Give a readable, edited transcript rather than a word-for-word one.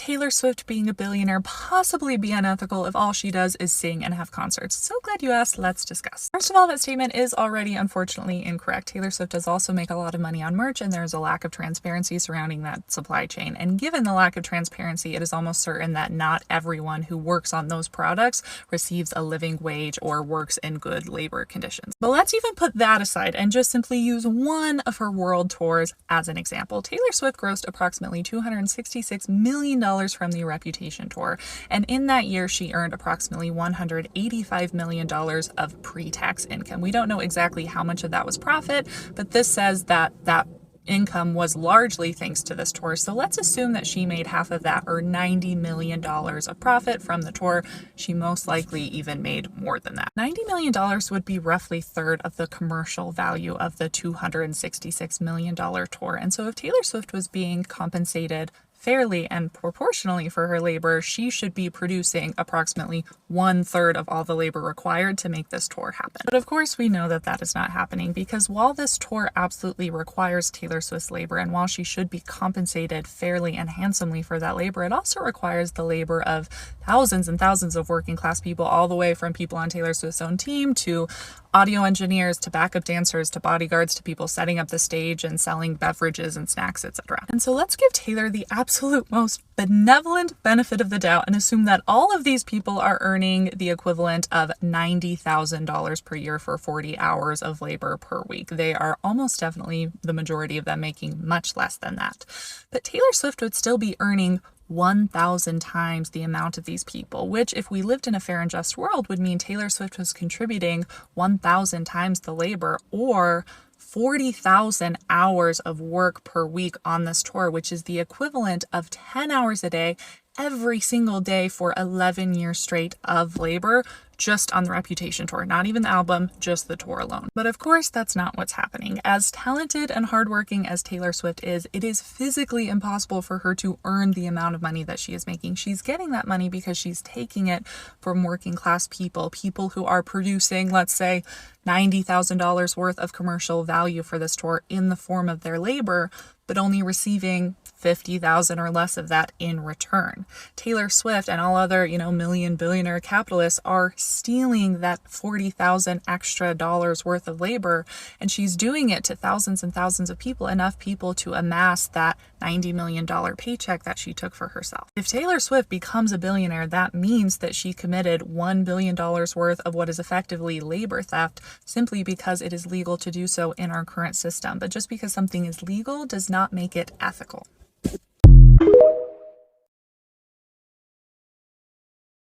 Taylor Swift being a billionaire possibly be unethical if all she does is sing and have concerts? So glad you asked, let's discuss. First of all, that statement is already unfortunately incorrect. Taylor Swift does also make a lot of money on merch, and there's a lack of transparency surrounding that supply chain. And given the lack of transparency, it is almost certain that not everyone who works on those products receives a living wage or works in good labor conditions. But let's even put that aside and just simply use one of her world tours as an example. Taylor Swift grossed approximately $266 million from the Reputation tour, and in that year she earned approximately $185 million of pre-tax income. We don't know exactly how much of that was profit, but this says that income was largely thanks to this tour. So let's assume that she made half of that, or $90 million of profit from the tour. She most likely even made more than that. $90 million would be roughly a third of the commercial value of the $266 million tour. And so if Taylor Swift was being compensated fairly and proportionally for her labor, she should be producing approximately 1/3 of all the labor required to make this tour happen. But of course, we know that that is not happening, because while this tour absolutely requires Taylor Swift's labor, and while she should be compensated fairly and handsomely for that labor, it also requires the labor of thousands and thousands of working class people, all the way from people on Taylor Swift's own team to audio engineers to backup dancers to bodyguards to people setting up the stage and selling beverages and snacks, etc. And so let's give Taylor the absolute most benevolent benefit of the doubt and assume that all of these people are earning the equivalent of $90,000 per year for 40 hours of labor per week. They are almost definitely, the majority of them, making much less than that. But Taylor Swift would still be earning 1,000 times the amount of these people, which, if we lived in a fair and just world, would mean Taylor Swift was contributing 1,000 times the labor, or 40,000 hours of work per week on this tour, which is the equivalent of 10 hours a day every single day for 11 years straight of labor, just on the Reputation tour, not even the album, just the tour alone. But of course, that's not what's happening. As talented and hardworking as Taylor Swift is, it is physically impossible for her to earn the amount of money that she is making. She's getting that money because she's taking it from working class people who are producing, let's say, $90,000 worth of commercial value for this tour in the form of their labor, but only receiving 50,000 or less of that in return. Taylor Swift and all other, million billionaire capitalists are stealing that 40,000 extra dollars worth of labor, and she's doing it to thousands and thousands of people, enough people to amass that $90 million paycheck that she took for herself. If Taylor Swift becomes a billionaire, that means that she committed $1 billion worth of what is effectively labor theft, simply because it is legal to do so in our current system. But just because something is legal does not make it ethical.